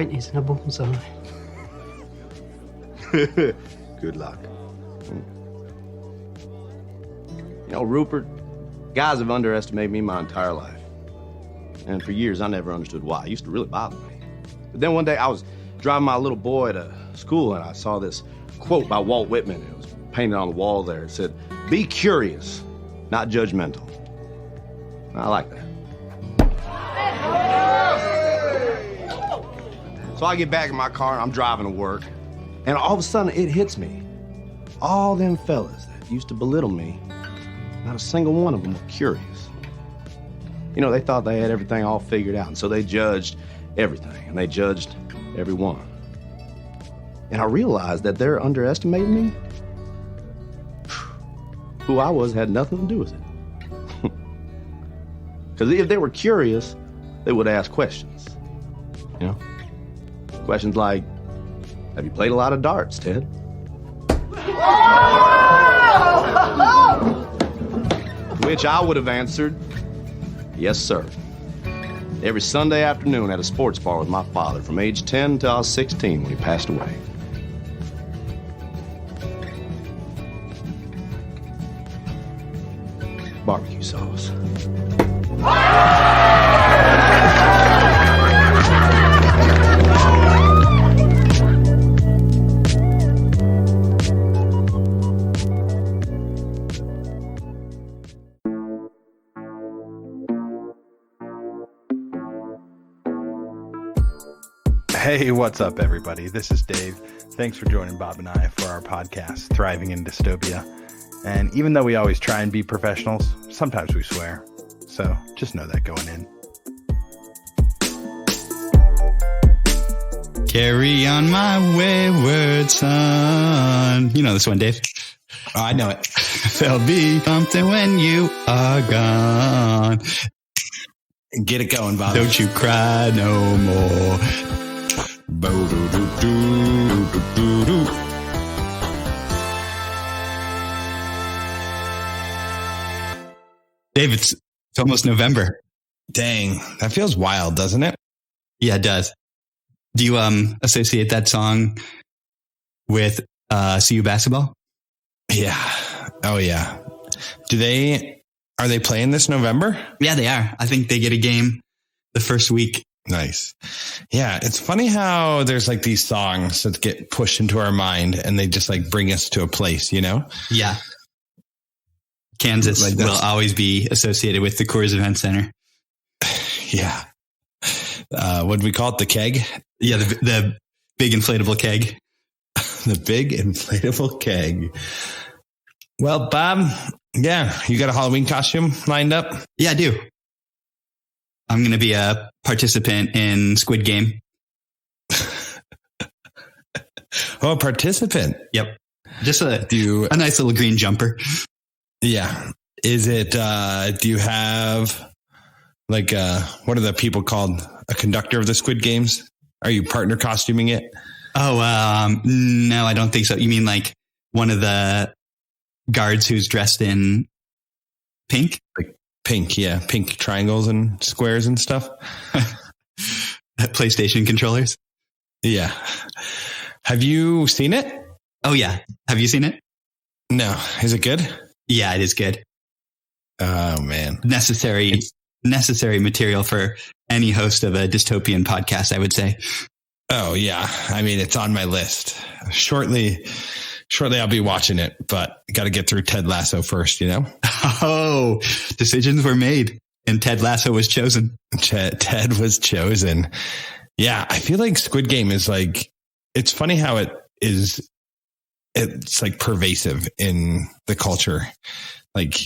20s na buong sa Good luck. You know, Rupert, guys have underestimated me my entire life. And for years, I never understood why. It used to really bother me. But then one day, I was driving my little boy to school, and I saw this quote by Walt Whitman. It was painted on the wall there. It said, "Be curious, not judgmental." I like that. So I get back in my car, and I'm driving to work, and all of a sudden, it hits me. All them fellas that used to belittle me, not a single one of them were curious. You know, they thought they had everything all figured out, and so they judged everything, and they judged everyone. And I realized that they're underestimating me. Who I was had nothing to do with it. Because if they were curious, they would ask questions. You know? Questions like, have you played a lot of darts, Ted? To which I would have answered, yes, sir. Every Sunday afternoon at a sports bar with my father from age 10 till I was 16 when he passed away. Barbecue sauce. Hey, what's up, everybody? This is Dave. Thanks for joining Bob and I for our podcast, Thriving in Dystopia. And even though we always try and be professionals, sometimes we swear. So just know that going in. Carry on my wayward son. You know this one, Dave. Oh, I know it. There'll be something when you are gone. Get it going, Bob. Don't you cry no more. Dave, it's almost November. Dang, that feels wild, doesn't it? Yeah, it does. Do you associate that song with CU basketball? Yeah. Oh, yeah. Are they playing this November? Yeah, they are. I think they get a game the first week. Nice. Yeah, it's funny how there's like these songs that get pushed into our mind and they just like bring us to a place, you know? Yeah. Kansas will always be associated with the Coors Event Center. Yeah. What do we call it? The keg? Yeah, the big inflatable keg. The big inflatable keg. Well, Bob, yeah, you got a Halloween costume lined up? Yeah, I do. I'm going to be a participant in Squid Game. Oh, a participant? Yep. Just a nice little green jumper. Yeah. Is it, do you have like, what are the people called? A conductor of the Squid Games? Are you partner costuming it? Oh, no, I don't think so. You mean like one of the guards who's dressed in pink? Like pink, yeah. Pink triangles and squares and stuff. PlayStation controllers? Yeah. Have you seen it? Oh, yeah. Have you seen it? No. Is it good? Yeah, it is good. Oh, man. Necessary material for any host of a dystopian podcast, I would say. Oh, yeah. I mean, it's on my list. Shortly I'll be watching it, but got to get through Ted Lasso first, you know? Oh, decisions were made and Ted Lasso was chosen. Ted was chosen. Yeah, I feel like Squid Game is like, it's funny how it's like pervasive in the culture. Like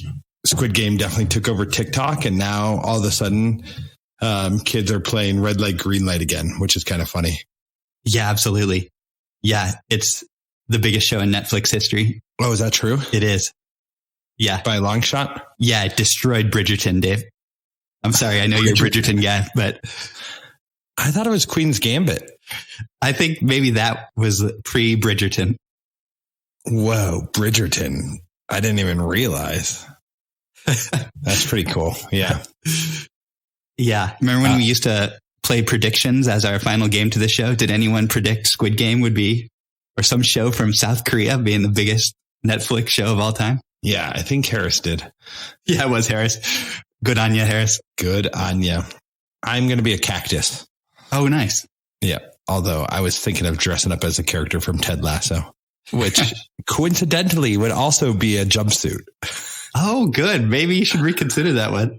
Squid Game definitely took over TikTok and now all of a sudden kids are playing red light, green light again, which is kind of funny. Yeah, absolutely. Yeah, it's the biggest show in Netflix history. Oh, is that true? It is. Yeah. By a long shot? Yeah, it destroyed Bridgerton, Dave. I'm sorry, I know you're a Bridgerton guy, but I thought it was Queen's Gambit. I think maybe that was pre-Bridgerton. Whoa, Bridgerton. I didn't even realize. That's pretty cool. Yeah. Yeah. Remember when we used to play predictions as our final game to the show. Did anyone predict Squid Game would be, or some show from South Korea being the biggest Netflix show of all time? Yeah, I think Harris did. Yeah, it was Harris. Good on you, Harris. Good on you. I'm going to be a cactus. Oh, nice. Yeah. Although I was thinking of dressing up as a character from Ted Lasso, which coincidentally would also be a jumpsuit. Oh, good. Maybe you should reconsider that one.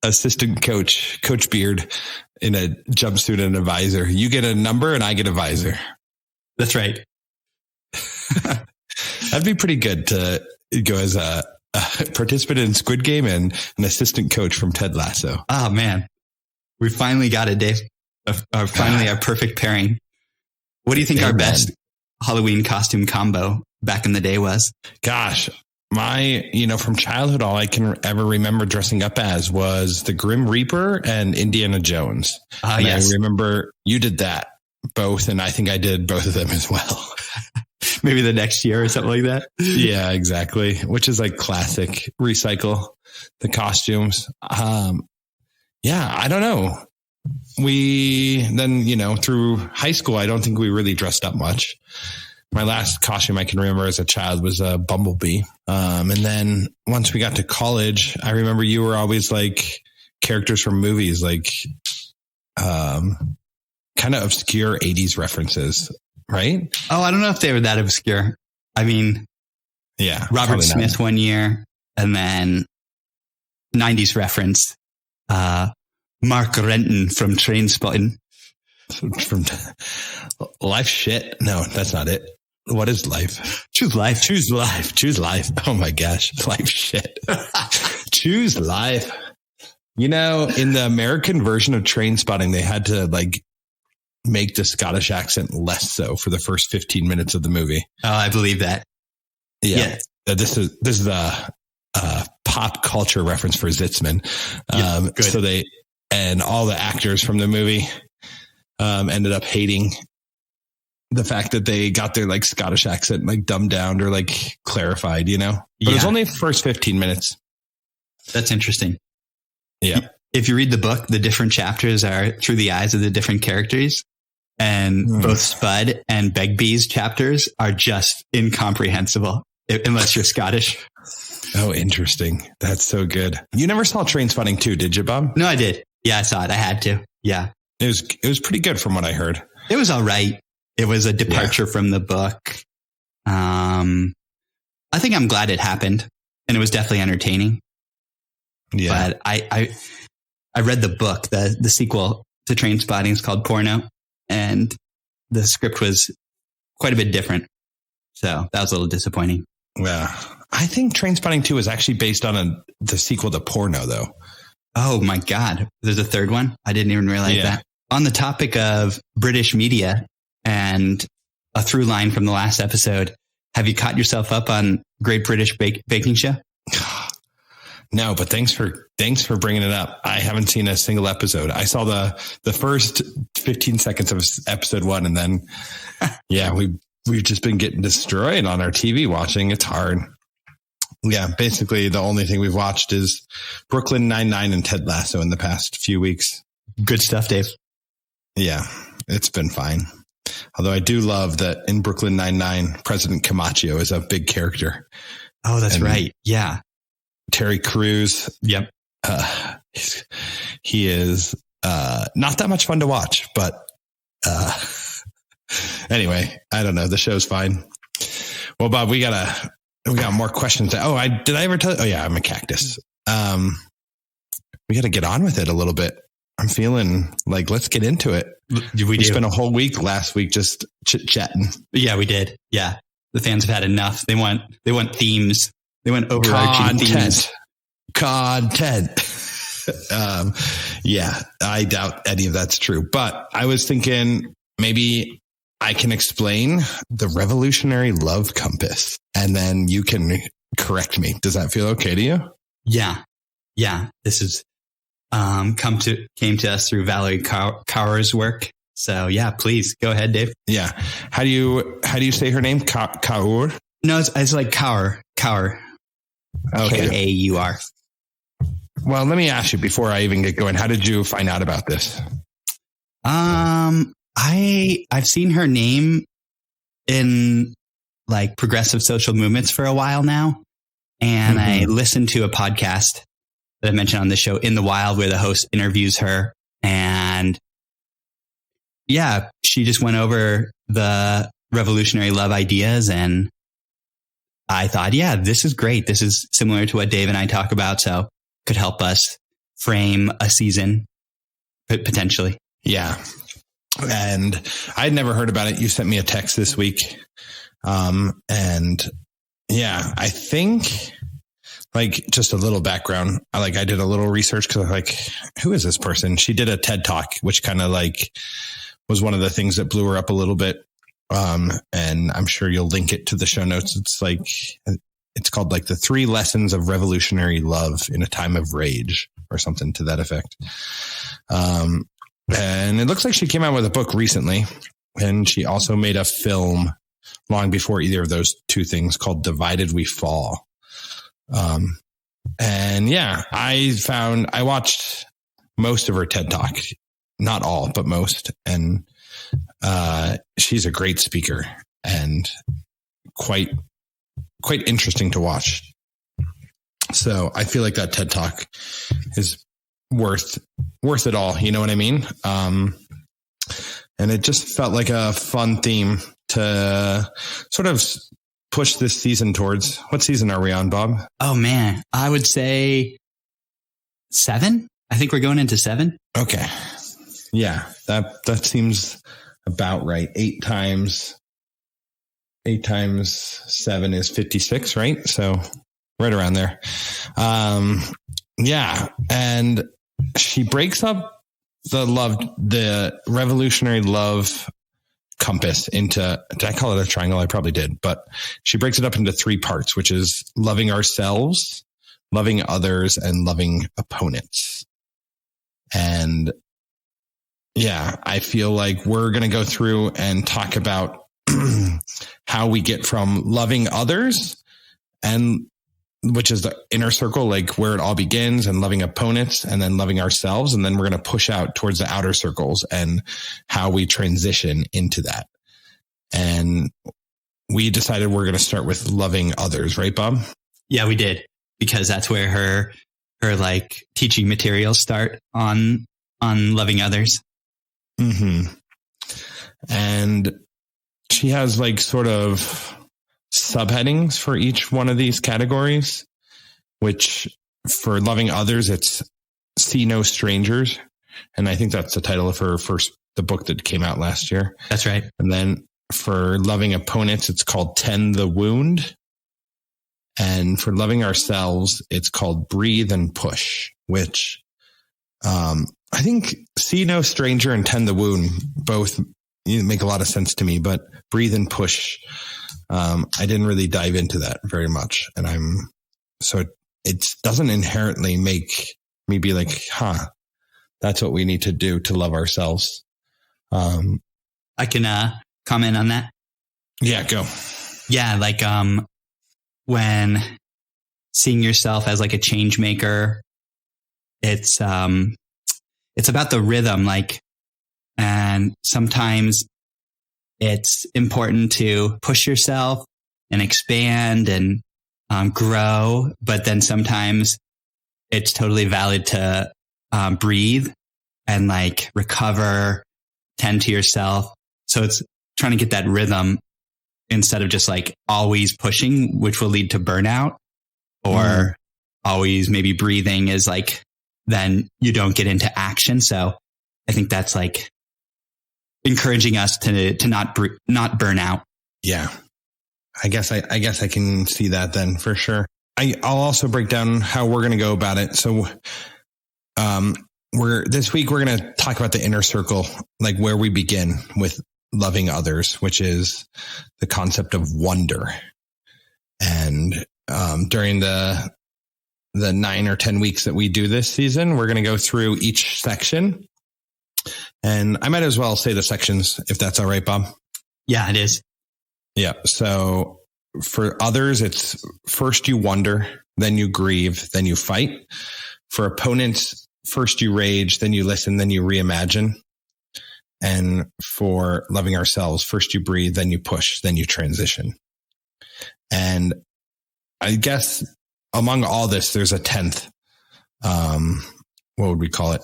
Assistant coach, Coach Beard in a jumpsuit and a visor. You get a number and I get a visor. That's right. That'd be pretty good to go as a participant in Squid Game and an assistant coach from Ted Lasso. Oh, man. We finally got it, Dave. Finally, our perfect pairing. What do you think our best Halloween costume combo back in the day was? Gosh, from childhood, all I can ever remember dressing up as was the Grim Reaper and Indiana Jones. Yes. I remember you did that both, and I think I did both of them as well. Maybe the next year or something like that. Yeah, exactly. Which is like classic. Recycle the costumes. Yeah, I don't know. We then, through high school, I don't think we really dressed up much. My last costume I can remember as a child was a bumblebee. And then once we got to college, I remember you were always like characters from movies, like kind of obscure 80s references, right? Oh, I don't know if they were that obscure. I mean, yeah, Robert Smith not. 1 year, and then 90s reference, Mark Renton from Trainspotting. From life shit. No, that's not it. What is life? Choose life. Choose life. Choose life. Oh my gosh. Life shit. Choose life. In the American version of Trainspotting, they had to make the Scottish accent less so for the first 15 minutes of the movie. Oh, I believe that. Yeah. This is a pop culture reference for Zitzman. Good. So and all the actors from the movie ended up hating the fact that they got their Scottish accent dumbed down or clarified, But it was only the first 15 minutes. That's interesting. Yeah. If you read the book, the different chapters are through the eyes of the different characters, and both Spud and Begbie's chapters are just incomprehensible unless you're Scottish. Oh, interesting. That's so good. You never saw Trainspotting 2, did you, Bob? No, I did. Yeah, I saw it. I had to. Yeah. It was pretty good from what I heard. It was all right. It was a departure from the book. I think I'm glad it happened, and it was definitely entertaining. Yeah. But I read the book, the sequel to Trainspotting is called Porno, and the script was quite a bit different. So that was a little disappointing. Yeah. I think Trainspotting 2 is actually based on the sequel to Porno, though. Oh my God. There's a third one? I didn't even realize that. On the topic of British media and a through line from the last episode, have you caught yourself up on Great British Baking Show? No, but thanks for bringing it up. I haven't seen a single episode. I saw the first 15 seconds of episode 1, and then, we've just been getting destroyed on our TV watching. It's hard. Yeah, basically the only thing we've watched is Brooklyn Nine-Nine and Ted Lasso in the past few weeks. Good stuff, Dave. Yeah, it's been fine. Although I do love that in Brooklyn Nine-Nine, President Camacho is a big character. Oh, that's right. Yeah. Terry Crews. Yep. He is not that much fun to watch, but anyway, I don't know. The show's fine. Well, Bob, we got more questions. Did I ever tell you? Oh yeah, I'm a cactus. We got to get on with it a little bit. I'm feeling let's get into it. We spent a whole week last week just chit-chatting. Yeah, we did. Yeah. The fans have had enough. They want themes. They want overarching themes. Content. Yeah, I doubt any of that's true. But I was thinking maybe I can explain the revolutionary love compass, and then you can correct me. Does that feel okay to you? Yeah. Yeah. This is came to us through Valerie Kaur's work. So yeah, please go ahead, Dave. Yeah. How do you say her name? Kaur? No, it's like Kaur. Kaur. Okay. Kaur. Well, let me ask you before I even get going. How did you find out about this? I've seen her name in like progressive social movements for a while now. And I listened to a podcast that I mentioned on the show, In the Wild, where the host interviews her. And yeah, she just went over the revolutionary love ideas. And I thought, yeah, this is great. This is similar to what Dave and I talk about. So could help us frame a season potentially. Yeah. And I'd never heard about it. You sent me a text this week. And yeah, I think like just a little background. I did a little research because who is this person? She did a TED Talk, which kind of like was one of the things that blew her up a little bit. And I'm sure you'll link it to the show notes. It's called like the 3 lessons of revolutionary love in a time of rage or something to that effect. And it looks like she came out with a book recently, and she also made a film long before either of those two things called Divided We Fall. And yeah, I watched most of her TED Talk, not all, but most. And, she's a great speaker and quite interesting to watch. So I feel like that TED Talk is worth it all. You know what I mean? And it just felt like a fun theme to sort of push this season towards. What season are we on, Bob? Oh man, I would say 7. I think we're going into 7. Okay. Yeah, that seems about right. 8 times 7 is 56, right? So right around there. Yeah. And she breaks up the revolutionary love compass into, did I call it a triangle? I probably did, but she breaks it up into 3 parts, which is loving ourselves, loving others, and loving opponents. And yeah, I feel like we're going to go through and talk about how we get from loving others, and which is the inner circle, like where it all begins, and loving opponents, and then loving ourselves. And then we're going to push out towards the outer circles and how we transition into that. And we decided we're going to start with loving others, right, Bob? Yeah, we did, because that's where her like teaching materials start on loving others. Mm-hmm. And she has like sort of subheadings for each one of these categories, which for loving others, it's See No Strangers. And I think that's the title of the book that came out last year. That's right. And then for loving opponents, it's called Tend the Wound. And for loving ourselves, it's called Breathe and Push, which, I think See No Stranger and Tend the Wound both make a lot of sense to me, but Breathe and Push, I didn't really dive into that very much. And it doesn't inherently make me be like, that's what we need to do to love ourselves. I can comment on that. Yeah, go. Yeah, like when seeing yourself as like a change maker, it's about the rhythm, like, and sometimes it's important to push yourself and expand and grow, but then sometimes it's totally valid to breathe and like recover, tend to yourself. So it's trying to get that rhythm instead of just like always pushing, which will lead to burnout, or always maybe breathing is like, then you don't get into action. So I think that's like encouraging us to not burn out. Yeah. I guess I can see that then for sure. I'll also break down how we're going to go about it. So, this week we're going to talk about the inner circle, like where we begin with loving others, which is the concept of wonder. And, during the 9 or 10 weeks that we do this season, we're going to go through each section. And I might as well say the sections, if that's all right, Bob. Yeah, it is. Yeah. So for others, it's first you wonder, then you grieve, then you fight. For opponents, first you rage, then you listen, then you reimagine. And for loving ourselves, first you breathe, then you push, then you transition. And I guess among all this, there's a 10th, what would we call it?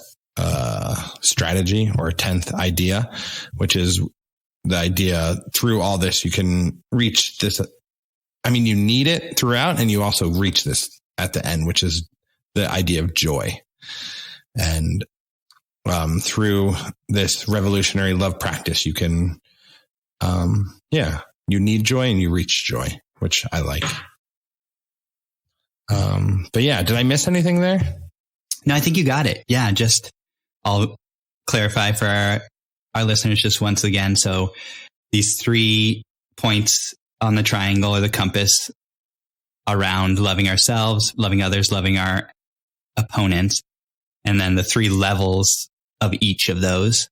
Strategy, or a 10th idea, which is the idea through all this, you can reach this. I mean, you need it throughout, and you also reach this at the end, which is the idea of joy. And through this revolutionary love practice, you can, you need joy and you reach joy, which I like. But yeah, did I miss anything there? No, I think you got it. Yeah, just I'll clarify for our listeners just once again. So these 3 points on the triangle or the compass around loving ourselves, loving others, loving our opponents, and then the 3 levels of each of those.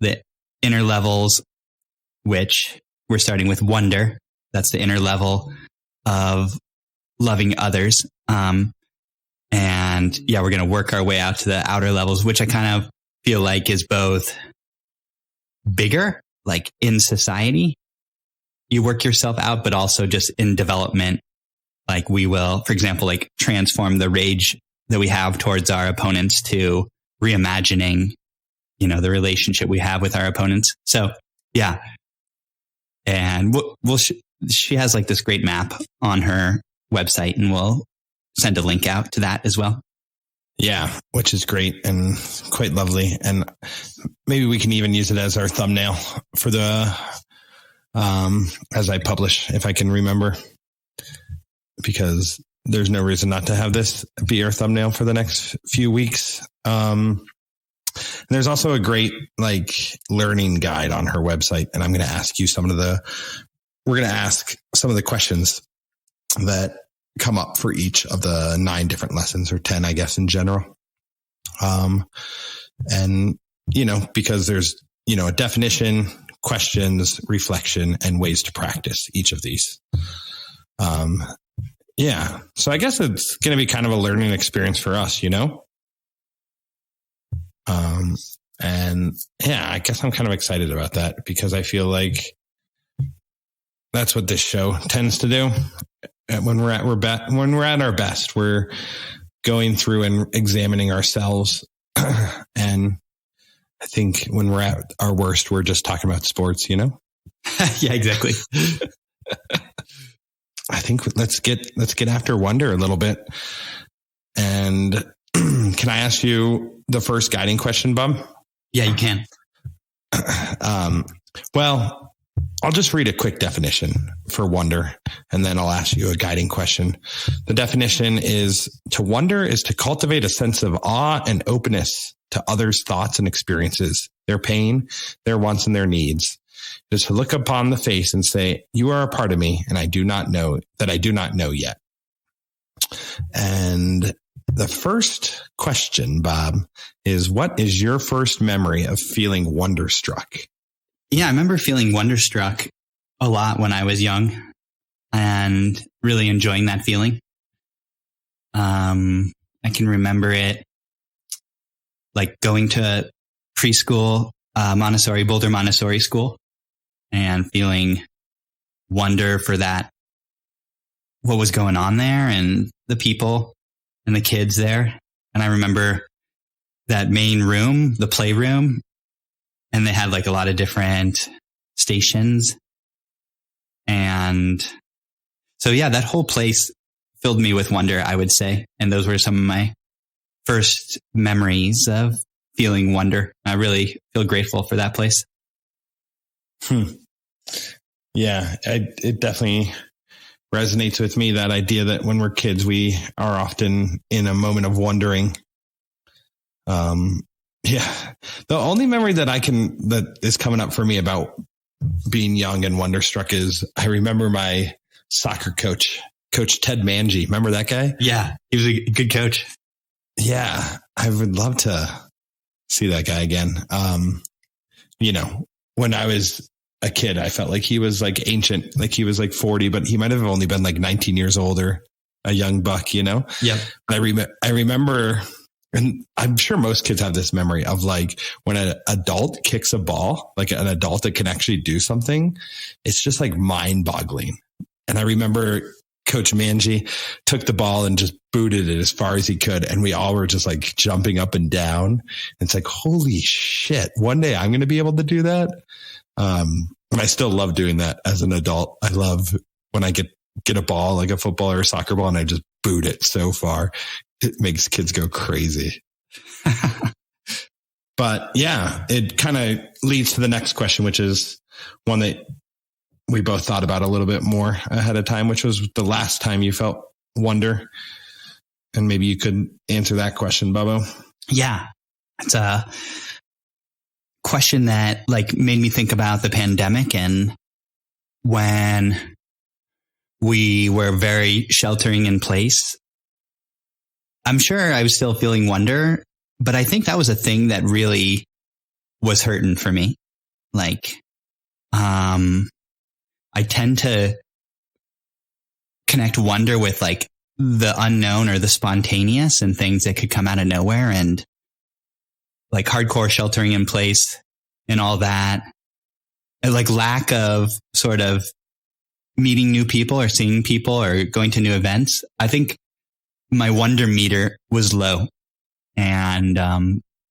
The inner levels, which we're starting with wonder. That's the inner level of loving others. And yeah, we're going to work our way out to the outer levels, which I kind of feel like is both bigger, like in society, you work yourself out, but also just in development. Like we will, for example, like transform the rage that we have towards our opponents to reimagining, the relationship we have with our opponents. So yeah. And she has like this great map on her website, and we'll send a link out to that as well. Yeah, which is great and quite lovely. And maybe we can even use it as our thumbnail for the, as I publish, if I can remember, because there's no reason not to have this be our thumbnail for the next few weeks. And there's also a great learning guide on her website. And I'm going to ask you we're going to ask some of the questions that come up for each of the 9 different lessons, or 10, I guess, in general. And, because there's, a definition, questions, reflection, and ways to practice each of these. Yeah. So I guess it's going to be kind of a learning experience for us, and yeah, I guess I'm kind of excited about that, because I feel like that's what this show tends to do. When we're at our best, we're going through and examining ourselves. And I think when we're at our worst, we're just talking about sports, Yeah, exactly. I think let's get after wonder a little bit. And can I ask you the first guiding question, Bub? Yeah, you can. Well, I'll just read a quick definition for wonder, and then I'll ask you a guiding question. The definition is: to wonder is to cultivate a sense of awe and openness to others' thoughts and experiences, their pain, their wants, and their needs. It is to look upon the face and say, "You are a part of me, and I do not know yet." And the first question, Bob, is: what is your first memory of feeling wonderstruck? Yeah, I remember feeling wonderstruck a lot when I was young, and really enjoying that feeling. I can remember it like going to preschool, Boulder Montessori school, and feeling wonder for that, what was going on there, and the people and the kids there. And I remember that main room, the playroom, and they had like a lot of different stations. And so, yeah, that whole place filled me with wonder, I would say. And those were some of my first memories of feeling wonder. I really feel grateful for that place. Yeah, it definitely resonates with me, that idea that when we're kids, we are often in a moment of wondering. Yeah, the only memory that is coming up for me about being young and wonderstruck is I remember my soccer coach, Coach Ted Mangy. Remember that guy? Yeah, he was a good coach. Yeah, I would love to see that guy again. When I was a kid, I felt like he was like ancient, like he was like 40, but he might have only been like 19 years old, or a young buck, Yep. I remember And I'm sure most kids have this memory of like when an adult kicks a ball, like an adult that can actually do something, it's just like mind boggling. And I remember Coach Manji took the ball and just booted it as far as he could. And we all were just like jumping up and down. And it's like, holy shit, one day I'm going to be able to do that. And I still love doing that as an adult. I love when I get a ball, like a football or a soccer ball, and I just boot it so far. It makes kids go crazy. But yeah, it kind of leads to the next question, which is one that we both thought about a little bit more ahead of time, which was the last time you felt wonder. And maybe you could answer that question, Bubbo. Yeah. It's a question that like made me think about the pandemic and when we were very sheltering in place. I'm sure I was still feeling wonder, but I think that was a thing that really was hurting for me. Like, I tend to connect wonder with like the unknown or the spontaneous and things that could come out of nowhere, and like hardcore sheltering in place and all that, and like lack of sort of meeting new people or seeing people or going to new events. I think my wonder meter was low, and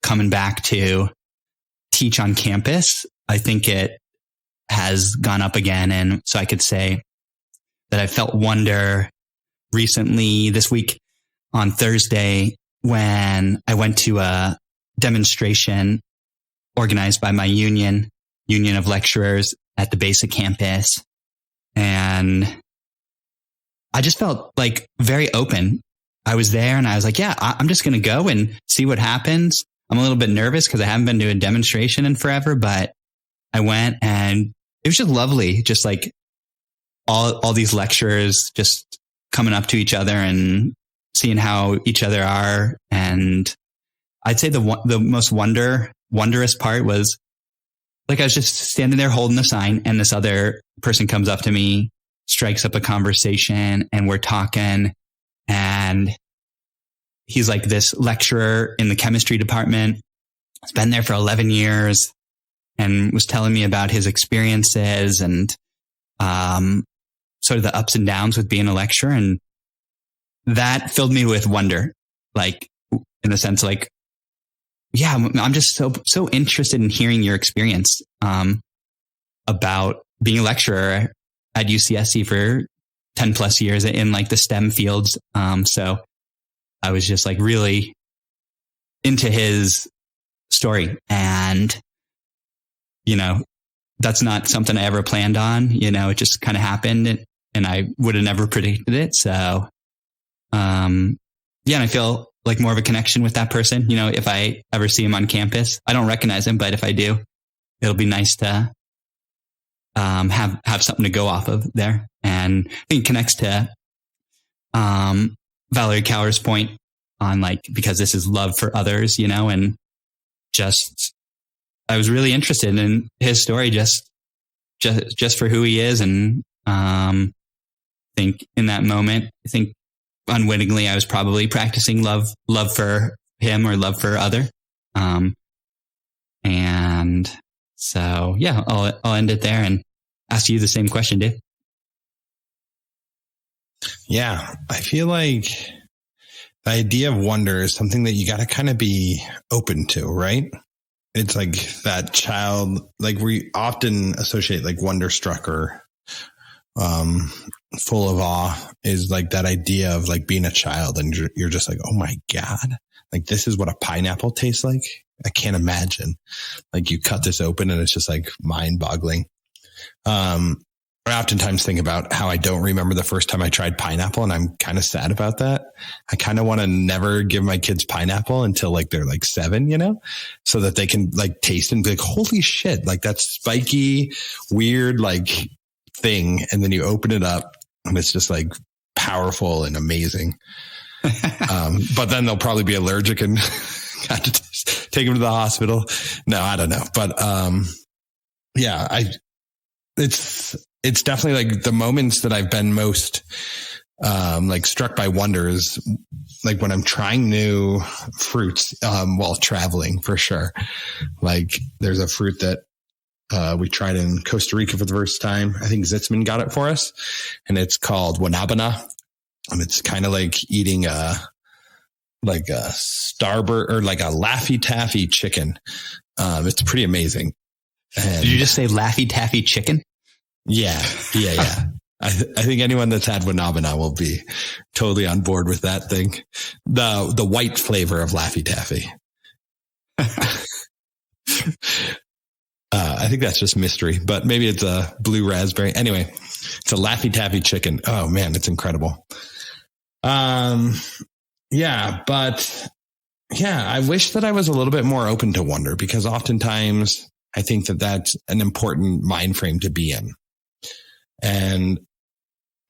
coming back to teach on campus, I think it has gone up again. And so I could say that I felt wonder recently this week on Thursday when I went to a demonstration organized by my union of lecturers at the basic campus. And I just felt like very open. I was there and I was like, yeah, I'm just going to go and see what happens. I'm a little bit nervous because I haven't been to a demonstration in forever, but I went and it was just lovely. Just like all these lecturers just coming up to each other and seeing how each other are. And I'd say the most wondrous part was like, I was just standing there holding the sign and this other person comes up to me, strikes up a conversation, and we're talking. And he's like this lecturer in the chemistry department. He's been there for 11 years and was telling me about his experiences and sort of the ups and downs with being a lecturer. And that filled me with wonder, like in the sense like, yeah, I'm just so interested in hearing your experience about being a lecturer at UCSC for 10 plus years in like the STEM fields. So I was just like really into his story, and, you know, that's not something I ever planned on, you know, it just kind of happened and I would have never predicted it. So, yeah, and I feel like more of a connection with that person. You know, if I ever see him on campus, I don't recognize him, but if I do, it'll be nice to have something to go off of there. And I think it connects to Valerie Kaur's point on like, because this is love for others, you know, and just I was really interested in his story just for who he is. And I think in that moment, I think unwittingly I was probably practicing love for him or love for other. And so, yeah, I'll end it there and ask you the same question, Dave. Yeah, I feel like the idea of wonder is something that you got to kind of be open to, right? It's like that child, like we often associate like wonderstruck or full of awe is like that idea of like being a child and you're just like, oh my God, like this is what a pineapple tastes like. I can't imagine. Like you cut this open and it's just like mind boggling. I oftentimes think about how I don't remember the first time I tried pineapple, and I'm kind of sad about that. I kind of want to never give my kids pineapple until like they're like 7, you know, so that they can like taste and be like, holy shit, like that's spiky, weird, like thing. And then you open it up and it's just like powerful and amazing. But then they'll probably be allergic and got to take them to the hospital. No, I don't know. But yeah, it's definitely like the moments that I've been most like struck by wonders like when I'm trying new fruits, while traveling for sure. Like there's a fruit that, we tried in Costa Rica for the first time. I think Zitzman got it for us, and it's called wanabana. And it's kind of like eating like a Starbird or like a Laffy Taffy chicken. It's pretty amazing. And did you just say Laffy Taffy chicken? Yeah. I think anyone that's had wanabana will be totally on board with that thing. The white flavor of Laffy Taffy. I think that's just mystery, but maybe it's a blue raspberry. Anyway, it's a Laffy Taffy chicken. Oh man, it's incredible. I wish that I was a little bit more open to wonder, because oftentimes I think that that's an important mind frame to be in. And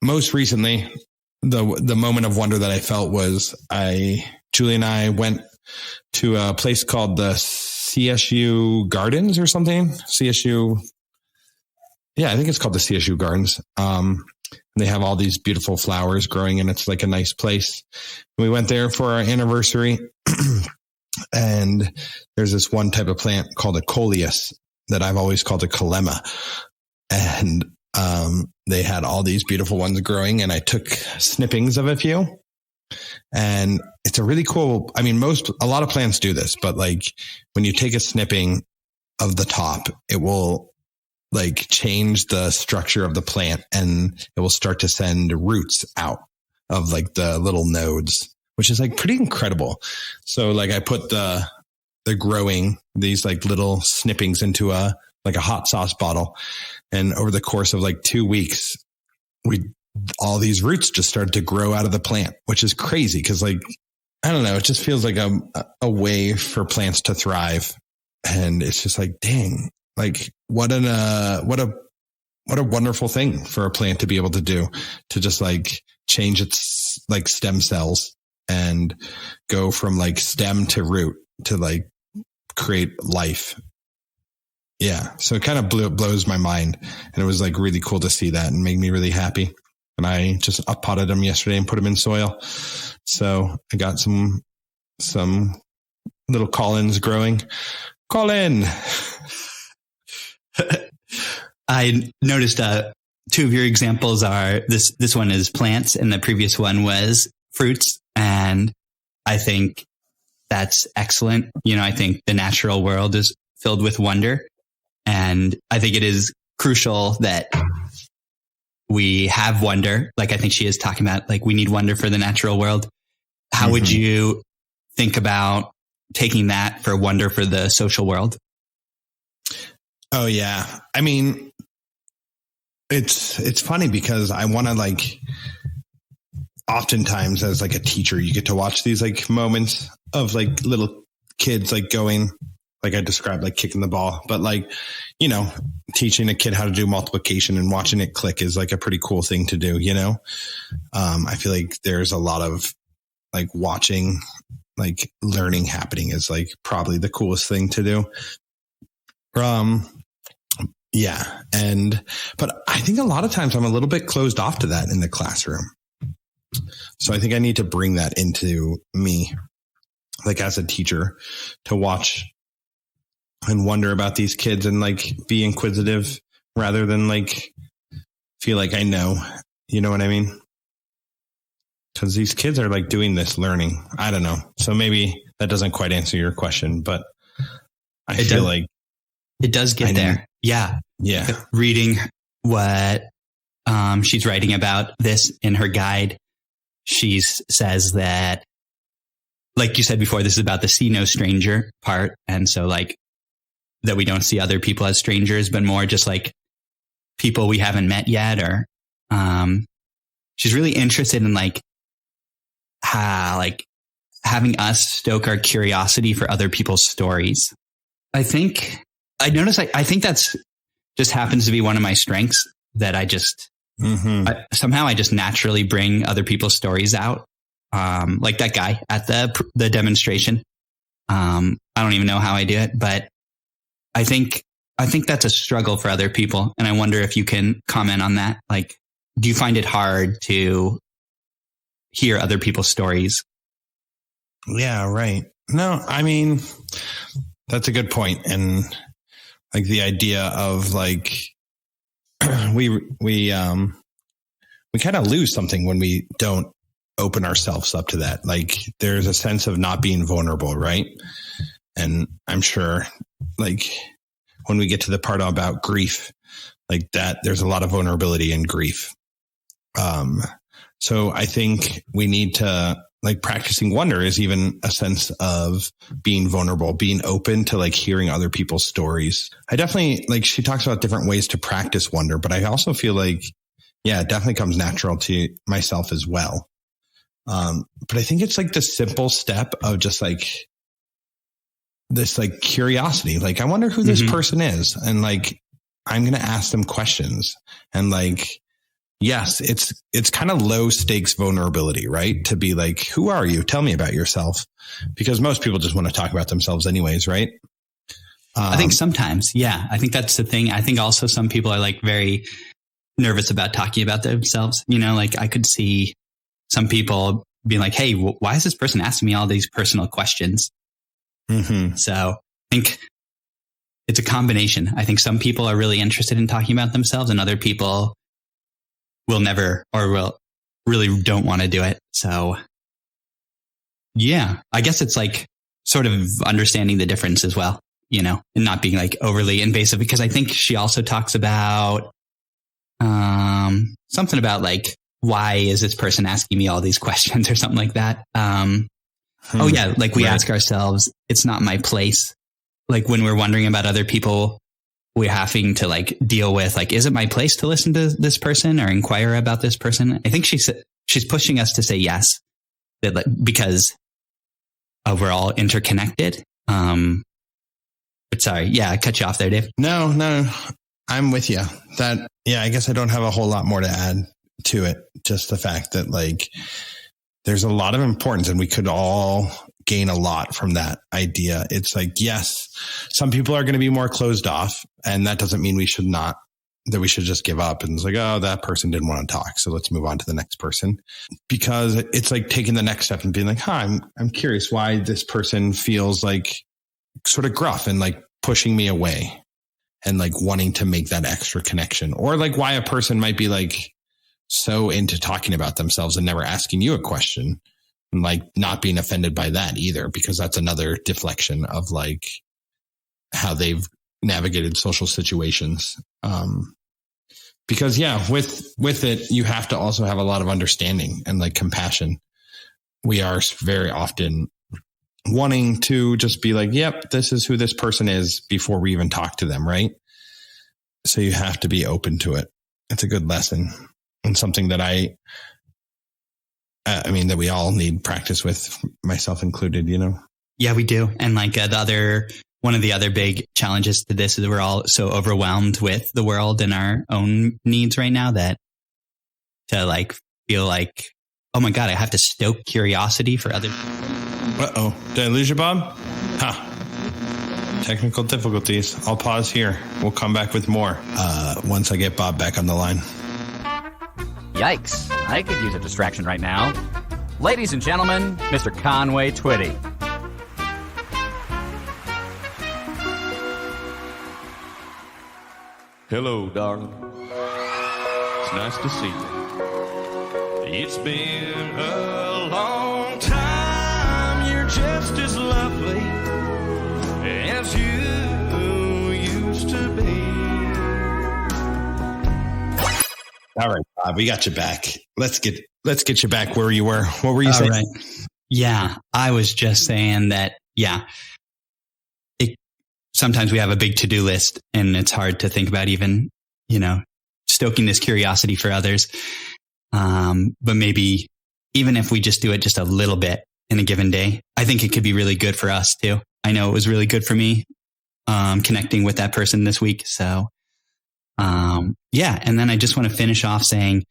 most recently, the moment of wonder that I felt was Julie and I went to a place called the CSU Gardens or something. CSU. Yeah, I think it's called the CSU Gardens. They have all these beautiful flowers growing, and it's like a nice place. We went there for our anniversary, and there's this one type of plant called a coleus that I've always called a kalema. And they had all these beautiful ones growing, and I took snippings of a few. And it's a really cool, I mean, a lot of plants do this, but like when you take a snipping of the top, it will like change the structure of the plant, and it will start to send roots out of like the little nodes, which is like pretty incredible. So like I put the growing these like little snippings into a hot sauce bottle. And over the course of like 2 weeks, all these roots just started to grow out of the plant, which is crazy. Cause like, I don't know, it just feels like a way for plants to thrive. And it's just like, dang, like what a wonderful thing for a plant to be able to do, to just like change its like stem cells and go from like stem to root to like create life. Yeah. So it kind of blows my mind. And it was like really cool to see that and made me really happy. And I just up-potted them yesterday and put them in soil. So I got some little Collins growing. Colin. I noticed two of your examples are this one is plants and the previous one was fruits. And I think that's excellent. You know, I think the natural world is filled with wonder. And I think it is crucial that we have wonder. Like I think she is talking about, like we need wonder for the natural world. How would you think about taking that for wonder for the social world? Oh yeah. I mean, it's funny because I want to like, oftentimes as like a teacher, you get to watch these like moments of like little kids like going, like I described, like kicking the ball, but like, you know, teaching a kid how to do multiplication and watching it click is like a pretty cool thing to do, you know? I feel like there's a lot of like watching, like learning happening is like probably the coolest thing to do. Yeah. But I think a lot of times I'm a little bit closed off to that in the classroom. So I think I need to bring that into me, like as a teacher, to watch and wonder about these kids and like be inquisitive rather than like feel like I know, you know what I mean? Because these kids are like doing this learning. I don't know. So maybe that doesn't quite answer your question, but I feel like it does get there. Yeah. Yeah. Reading what she's writing about this in her guide, she says that, like you said before, this is about the see no stranger part. And so like that we don't see other people as strangers, but more just like people we haven't met yet. Or she's really interested in like how like having us stoke our curiosity for other people's stories. I think that's just happens to be one of my strengths, that I just somehow I just naturally bring other people's stories out. Like that guy at the demonstration. I don't even know how I do it, but I think that's a struggle for other people. And I wonder if you can comment on that. Like, do you find it hard to hear other people's stories? Yeah, right. No, I mean, that's a good point. And like the idea of like, we kind of lose something when we don't open ourselves up to that. Like there's a sense of not being vulnerable, right? And I'm sure like when we get to the part about grief, like that, there's a lot of vulnerability in grief. So I think we need to like practicing wonder is even a sense of being vulnerable, being open to like hearing other people's stories. I definitely like, she talks about different ways to practice wonder, but I also feel like, yeah, it definitely comes natural to myself as well. But I think it's like the simple step of just like this like curiosity. Like, I wonder who this person is. And like, I'm going to ask them questions. And like, yes, it's kind of low stakes vulnerability, right? To be like, who are you? Tell me about yourself. Because most people just want to talk about themselves anyways, right? I think sometimes, yeah. I think that's the thing. I think also some people are like very nervous about talking about themselves. You know, like I could see some people being like, hey, why is this person asking me all these personal questions? So I think it's a combination. I think some people are really interested in talking about themselves and other people will never or will really don't want to do it. So yeah, I guess it's like sort of understanding the difference as well, you know, and not being like overly invasive, because I think she also talks about something about like, why is this person asking me all these questions or something like that? Oh yeah. Like we ask ourselves, it's not my place. Like when we're wondering about other people, we're having to like deal with like, is it my place to listen to this person or inquire about this person? I think she's pushing us to say yes, that like, because we're all interconnected. But sorry. Yeah. I cut you off there, Dave. No, I'm with you. That, yeah, I guess I don't have a whole lot more to add to it. Just the fact that like, there's a lot of importance and we could all gain a lot from that idea. It's like, yes, some people are going to be more closed off, and that doesn't mean we should just give up. And it's like, oh, that person didn't want to talk, so let's move on to the next person. Because it's like taking the next step and being like, I'm curious why this person feels like sort of gruff and like pushing me away and like wanting to make that extra connection, or like why a person might be like so into talking about themselves and never asking you a question, and like not being offended by that either, because that's another deflection of like how they've navigated social situations. Because yeah, with it, you have to also have a lot of understanding and like compassion. We are very often wanting to just be like, yep, this is who this person is before we even talk to them. Right. So you have to be open to it. It's a good lesson. And something that that we all need practice with, myself included, you know? Yeah, we do. And like one of the other big challenges to this is we're all so overwhelmed with the world and our own needs right now that to like feel like, oh my God, I have to stoke curiosity for other people. Uh-oh. Did I lose you, Bob? Technical difficulties. I'll pause here. We'll come back with more once I get Bob back on the line. Yikes, I could use a distraction right now. Ladies and gentlemen, Mr. Conway Twitty. Hello, darling. It's nice to see you. It's been a long time. You're just as lovely as you used to be. All right, Bob, we got you back. Let's get you back where you were. What were you saying? Right. Yeah, I was just saying that, yeah, sometimes we have a big to-do list and it's hard to think about even, you know, stoking this curiosity for others. But maybe even if we just do it just a little bit in a given day, I think it could be really good for us too. I know it was really good for me, connecting with that person this week. So, yeah. And then I just want to finish off saying,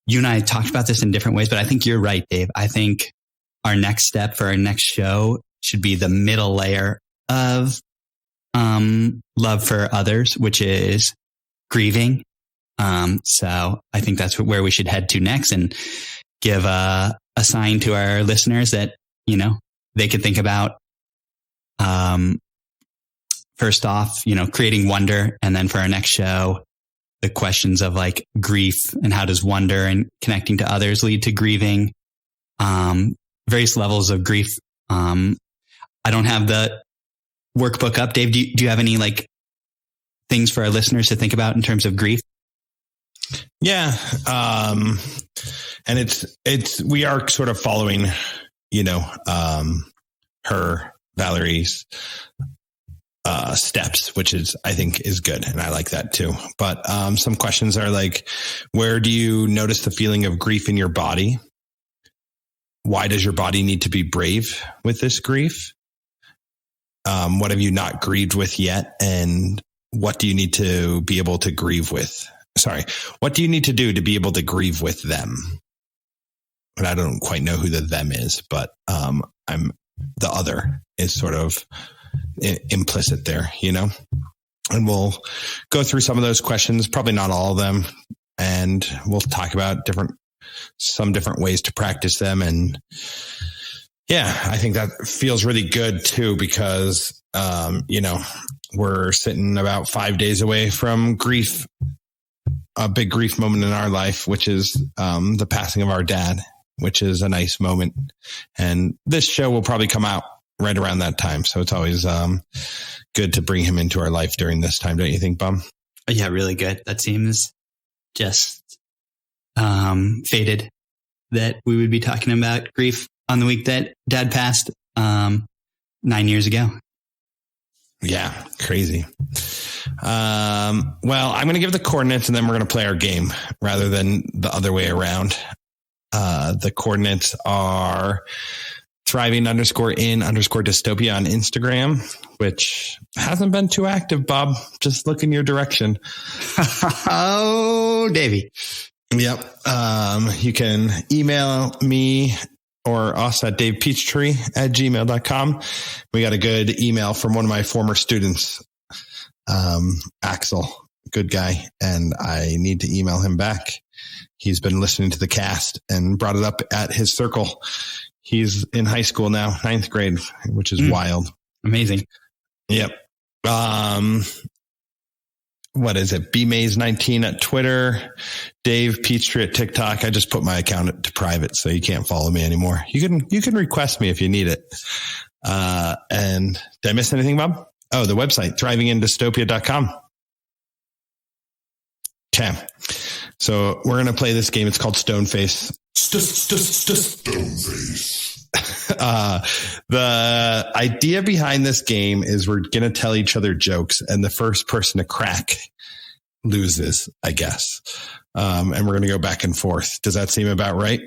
you and I talked about this in different ways, but I think you're right, Dave. I think our next step for our next show should be the middle layer of love for others, which is grieving. So I think that's where we should head to next, and give a sign to our listeners that, you know, they could think about. First off, creating wonder. And then for our next show, the questions of like grief and how does wonder and connecting to others lead to grieving, various levels of grief. I don't have the workbook up. Dave, do you have any like things for our listeners to think about in terms of grief? Yeah. And we are sort of following, Valerie's, steps, which I think is good. And I like that too. But, some questions are like, where do you notice the feeling of grief in your body? Why does your body need to be brave with this grief? What have you not grieved with yet? And what do you need to be able to grieve with? What do you need to do to be able to grieve with them? And I don't quite know who the them is, but the other is sort of implicit there, and we'll go through some of those questions, probably not all of them. And we'll talk about some different ways to practice them. And yeah, I think that feels really good too, because, we're sitting about 5 days away from grief, a big grief moment in our life, which is the passing of our dad, which is a nice moment. And this show will probably come out right around that time. So it's always good to bring him into our life during this time. Don't you think, Bum? Yeah, really good. That seems just fated that we would be talking about grief on the week that Dad passed 9 years ago. Yeah, crazy. Well, I'm going to give the coordinates and then we're going to play our game rather than the other way around. The coordinates are thriving_in_dystopia on Instagram, which hasn't been too active, Bob. Just look in your direction. Oh, Davey. Yep. You can email me or us at davepeachtree@gmail.com. We got a good email from one of my former students, Axel, good guy. And I need to email him back. He's been listening to the cast and brought it up at his circle. He's in high school now, 9th grade, which is wild. Amazing. Yep. What is it? bmaze19 at Twitter, Dave Peachtree at TikTok. I just put my account to private, so you can't follow me anymore. You can request me if you need it. And did I miss anything, Bob? Oh, the website, thrivingindystopia.com. Okay. So we're going to play this game. It's called Stoneface. Stoneface. The idea behind this game is we're going to tell each other jokes, and the first person to crack loses, I guess. And we're going to go back and forth. Does that seem about right?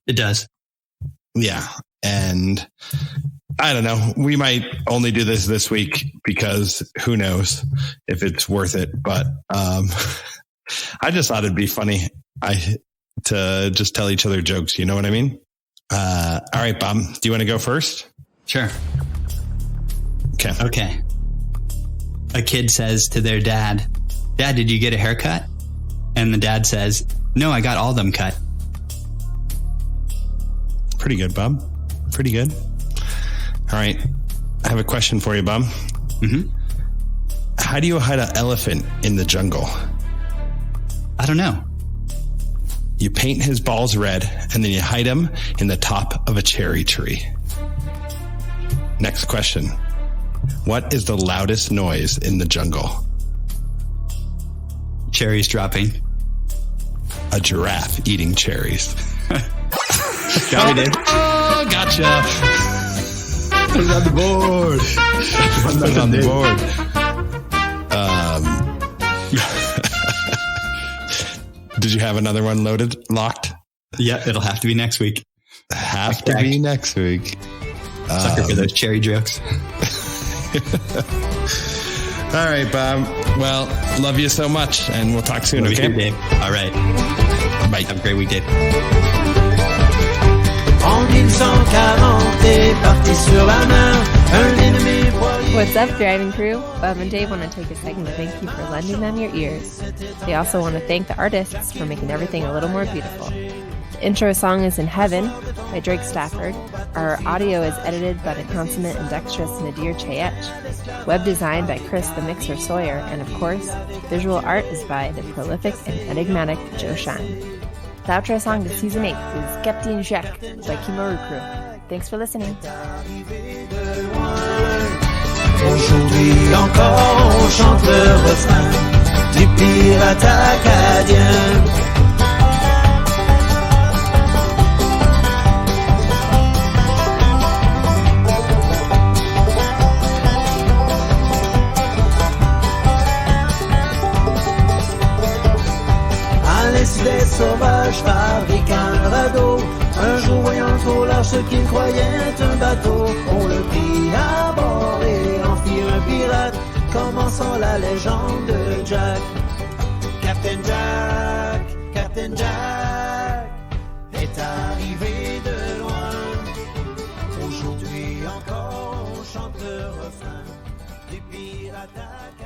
It does. Yeah. And I don't know. We might only do this week because who knows if it's worth it. But I just thought it'd be funny to just tell each other jokes. You know what I mean? All right, Bob, do you want to go first? Sure. Okay. A kid says to their dad, "Dad, did you get a haircut?" And the dad says, "No, I got all them cut." Pretty good, Bob. Pretty good. All right. I have a question for you, Bob. Mm-hmm. How do you hide an elephant in the jungle? I don't know. You paint his balls red, and then you hide him in the top of a cherry tree. Next question. What is the loudest noise in the jungle? Cherries dropping. A giraffe eating cherries. Got me, Dave. Oh, gotcha. Put it on the board. Put it on the board. Did you have another one locked? Yeah, it'll have to be next week. Have to be next week. Sucker for those cherry jokes. All right, Bob. Well, love you so much, and we'll talk soon, okay? Dave. All right. Bye. Have a great week, Dave. What's up, driving crew? Bob and Dave want to take a second to thank you for lending them your ears. They also want to thank the artists for making everything a little more beautiful. The intro song is In Heaven by Drake Stafford. Our audio is edited by the consummate and dexterous Nadir Chayech. Web design by Chris the Mixer Sawyer. And of course, visual art is by the prolific and enigmatic Joe Shine. The outro song to Season 8 is Captain Jacques by Kimaru Crew. Thanks for listening. Aujourd'hui encore on chante le refrain des pirates acadiens. À l'insu des sauvages fabriquent un radeau. Un jour voyant trop large ce qu'ils croyaient un bateau, on le prit à bord et en fit un pirate, commençant la légende de Jack. Captain Jack est arrivé de loin. Aujourd'hui encore on chante le refrain des pirates.